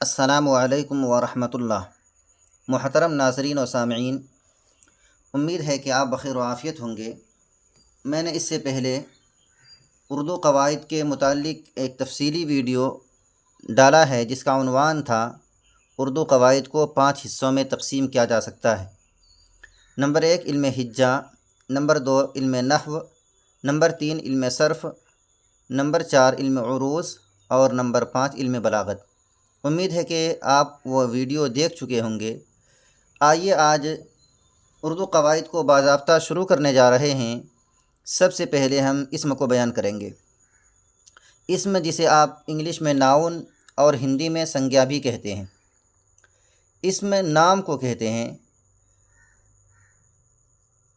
السلام علیکم ورحمۃ اللہ۔ محترم ناظرین و سامعین، امید ہے کہ آپ بخیر و عافیت ہوں گے۔ میں نے اس سے پہلے اردو قواعد کے متعلق ایک تفصیلی ویڈیو ڈالا ہے جس کا عنوان تھا اردو قواعد کو 5 حصوں میں تقسیم کیا جا سکتا ہے۔ نمبر 1 علم ہجا، نمبر 2 علم نحو، نمبر 3 علم صرف، نمبر 4 علم عروض اور نمبر 5 علم بلاغت۔ امید ہے کہ آپ وہ ویڈیو دیکھ چکے ہوں گے۔ آئیے آج اردو قواعد کو باضابطہ شروع کرنے جا رہے ہیں۔ سب سے پہلے ہم اسم کو بیان کریں گے۔ اسم جسے آپ انگلش میں ناؤن اور ہندی میں سنگیا بھی کہتے ہیں۔ اسم نام کو کہتے ہیں۔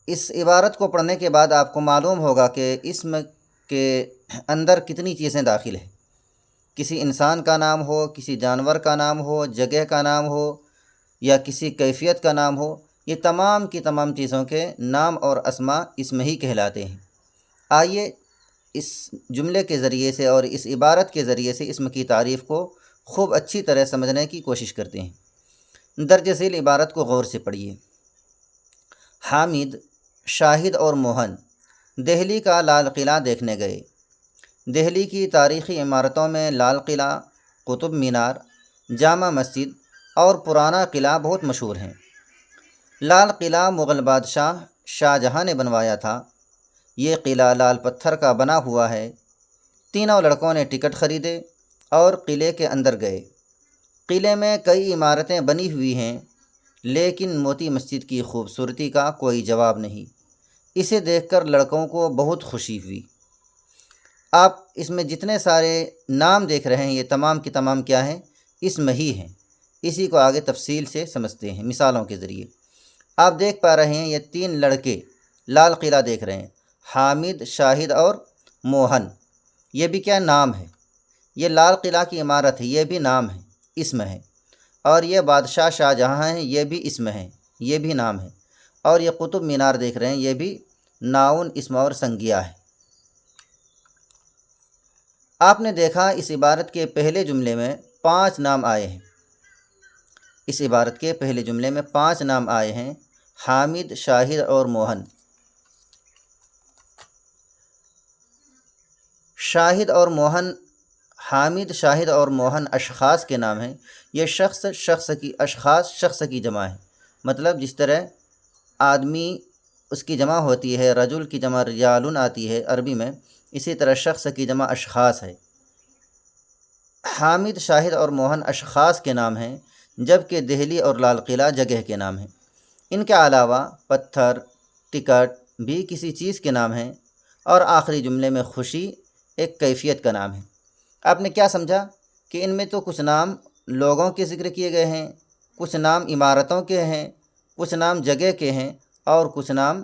اس عبارت کو پڑھنے کے بعد آپ کو معلوم ہوگا کہ اسم کے اندر کتنی چیزیں داخل ہیں۔ کسی انسان کا نام ہو، کسی جانور کا نام ہو، جگہ کا نام ہو یا کسی کیفیت کا نام ہو، یہ تمام کی تمام چیزوں کے نام اور اسما اسم ہی کہلاتے ہیں۔ آئیے اس جملے کے ذریعے سے اور اس عبارت کے ذریعے سے اسم کی تعریف کو خوب اچھی طرح سمجھنے کی کوشش کرتے ہیں۔ درج ذیل عبارت کو غور سے پڑھیے۔ حامد، شاہد اور موہن دہلی کا لال قلعہ دیکھنے گئے۔ دہلی کی تاریخی عمارتوں میں لال قلعہ، قطب مینار، جامع مسجد اور پرانا قلعہ بہت مشہور ہیں۔ لال قلعہ مغل بادشاہ شاہ جہاں نے بنوایا تھا۔ یہ قلعہ لال پتھر کا بنا ہوا ہے۔ تینوں لڑکوں نے ٹکٹ خریدے اور قلعے کے اندر گئے۔ قلعے میں کئی عمارتیں بنی ہوئی ہیں، لیکن موتی مسجد کی خوبصورتی کا کوئی جواب نہیں۔ اسے دیکھ کر لڑکوں کو بہت خوشی ہوئی۔ آپ اس میں جتنے سارے نام دیکھ رہے ہیں یہ تمام کی تمام کیا ہیں؟ اسم ہی ہیں۔ اسی کو آگے تفصیل سے سمجھتے ہیں مثالوں کے ذریعے۔ آپ دیکھ پا رہے ہیں یہ 3 لڑکے لال قلعہ دیکھ رہے ہیں، حامد، شاہد اور موہن۔ یہ بھی کیا نام ہے؟ یہ لال قلعہ کی عمارت ہے، یہ بھی نام ہے، اسم ہے۔ اور یہ بادشاہ شاہ جہاں ہیں، یہ بھی اسم ہے، یہ بھی نام ہے۔ اور یہ قطب مینار دیکھ رہے ہیں، یہ بھی ناؤن، اسم اور سنگیا ہے۔ آپ نے دیکھا اس عبارت کے پہلے جملے میں 5 نام آئے ہیں۔ اس عبارت کے پہلے جملے میں 5 نام آئے ہیں، حامد، شاہد اور موہن۔ شاہد اور موہن، حامد، شاہد اور موہن اشخاص کے نام ہیں۔ یہ شخص کی جمع ہے۔ مطلب جس طرح آدمی اس کی جمع ہوتی ہے، رجل کی جمع رجالن آتی ہے عربی میں، اسی طرح شخص کی جمع اشخاص ہے۔ حامد، شاہد اور موہن اشخاص کے نام ہیں، جبکہ دہلی اور لال قلعہ جگہ کے نام ہیں۔ ان کے علاوہ پتھر، ٹکٹ بھی کسی چیز کے نام ہیں، اور آخری جملے میں خوشی ایک کیفیت کا نام ہے۔ آپ نے کیا سمجھا کہ ان میں تو کچھ نام لوگوں کے ذکر کیے گئے ہیں، کچھ نام عمارتوں کے ہیں، کچھ نام جگہ کے ہیں، اور کچھ نام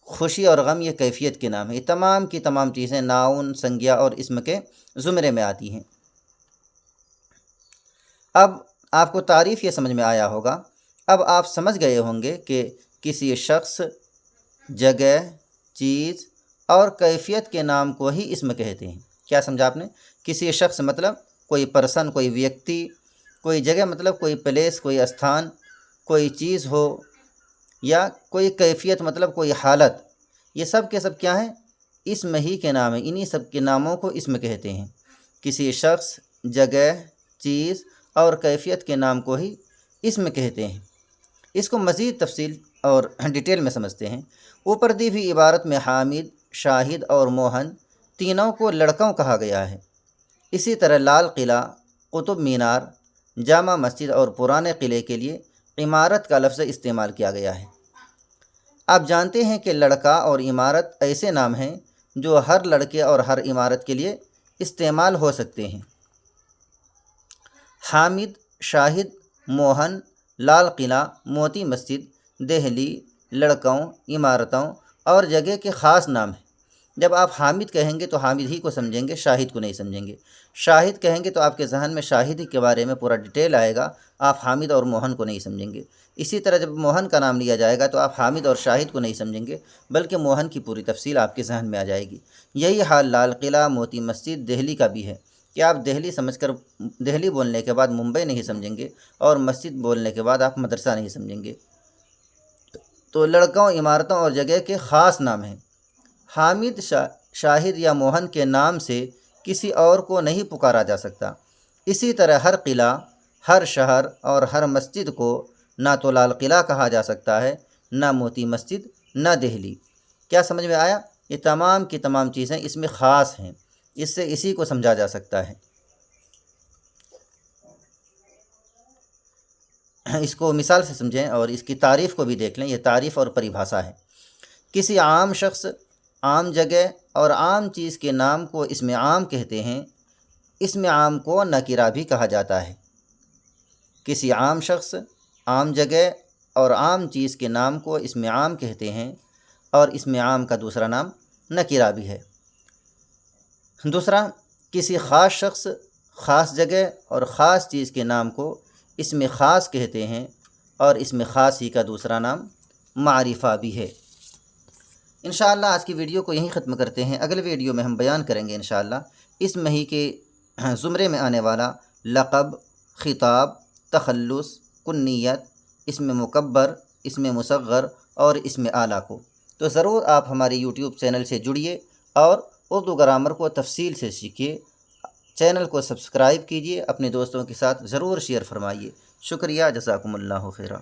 خوشی اور غم یہ کیفیت کے نام ہیں۔ یہ تمام کی تمام چیزیں ناؤن، سنگیا اور اسم کے زمرے میں آتی ہیں۔ اب آپ کو تعریف یہ سمجھ میں آیا ہوگا۔ اب آپ سمجھ گئے ہوں گے کہ کسی شخص، جگہ، چیز اور کیفیت کے نام کو ہی اسم کہتے ہیں۔ کیا سمجھا آپ نے؟ کسی شخص مطلب کوئی پرسن، کوئی ویکتی، کوئی جگہ مطلب کوئی پلیس، کوئی استھان، کوئی چیز ہو، یا کوئی کیفیت مطلب کوئی حالت، یہ سب کے سب کیا ہیں؟ اسم ہی کے نام ہیں۔ انہی سب کے ناموں کو اسم کہتے ہیں۔ کسی شخص، جگہ، چیز اور کیفیت کے نام کو ہی اسم کہتے ہیں۔ اس کو مزید تفصیل اور ڈیٹیل میں سمجھتے ہیں۔ اوپر دی ہوئی عبارت میں حامد، شاہد اور موہن تینوں کو لڑکوں کہا گیا ہے۔ اسی طرح لال قلعہ، قطب مینار، جامع مسجد اور پرانے قلعے کے لیے عمارت کا لفظ استعمال کیا گیا ہے۔ آپ جانتے ہیں کہ لڑکا اور عمارت ایسے نام ہیں جو ہر لڑکے اور ہر عمارت کے لیے استعمال ہو سکتے ہیں۔ حامد، شاہد، موہن، لال قلعہ، موتی مسجد، دہلی، لڑکوں، عمارتوں اور جگہ کے خاص نام ہیں۔ جب آپ حامد کہیں گے تو حامد ہی کو سمجھیں گے، شاہد کو نہیں سمجھیں گے۔ شاہد کہیں گے تو آپ کے ذہن میں شاہد ہی کے بارے میں پورا ڈیٹیل آئے گا، آپ حامد اور موہن کو نہیں سمجھیں گے۔ اسی طرح جب موہن کا نام لیا جائے گا تو آپ حامد اور شاہد کو نہیں سمجھیں گے، بلکہ موہن کی پوری تفصیل آپ کے ذہن میں آ جائے گی۔ یہی حال لال قلعہ، موتی مسجد، دہلی کا بھی ہے کہ آپ دہلی سمجھ کر دہلی بولنے کے بعد ممبئی نہیں سمجھیں گے، اور مسجد بولنے کے بعد آپ مدرسہ نہیں سمجھیں گے۔ تو لڑکوں، عمارتوں اور جگہ کے خاص نام ہیں۔ حامد، شاہد یا موہن کے نام سے کسی اور کو نہیں پکارا جا سکتا۔ اسی طرح ہر قلعہ، ہر شہر اور ہر مسجد کو نہ تو لال قلعہ کہا جا سکتا ہے، نہ موتی مسجد، نہ دہلی۔ کیا سمجھ میں آیا؟ یہ تمام کی تمام چیزیں اس میں خاص ہیں، اس سے اسی کو سمجھا جا سکتا ہے۔ اس کو مثال سے سمجھیں اور اس کی تعریف کو بھی دیکھ لیں۔ یہ تعریف اور پریبھاشا ہے۔ کسی عام شخص، عام جگہ اور عام چیز کے نام کو اسم عام کہتے ہیں۔ اسم عام کو نکرہ بھی کہا جاتا ہے۔ کسی عام شخص، عام جگہ اور عام چیز کے نام کو اسم عام کہتے ہیں، اور اسم عام کا دوسرا نام نکرہ بھی ہے۔ دوسرا، کسی خاص شخص، خاص جگہ اور خاص چیز کے نام کو اسم خاص کہتے ہیں، اور اسم خاص ہی کا دوسرا نام معرفہ بھی ہے۔ انشاءاللہ آج کی ویڈیو کو یہیں ختم کرتے ہیں۔ اگلے ویڈیو میں ہم بیان کریں گے انشاءاللہ اس مہی کے زمرے میں آنے والا لقب، خطاب، تخلص، کنیت، اسم مکبر، اسم مصغر اور اسم اعلیٰ کو۔ تو ضرور آپ ہمارے یوٹیوب چینل سے جڑیے اور اردو گرامر کو تفصیل سے سیکھیے۔ چینل کو سبسکرائب کیجیے، اپنے دوستوں کے ساتھ ضرور شیئر فرمائیے۔ شکریہ، جزاکم اللہ خیرہ۔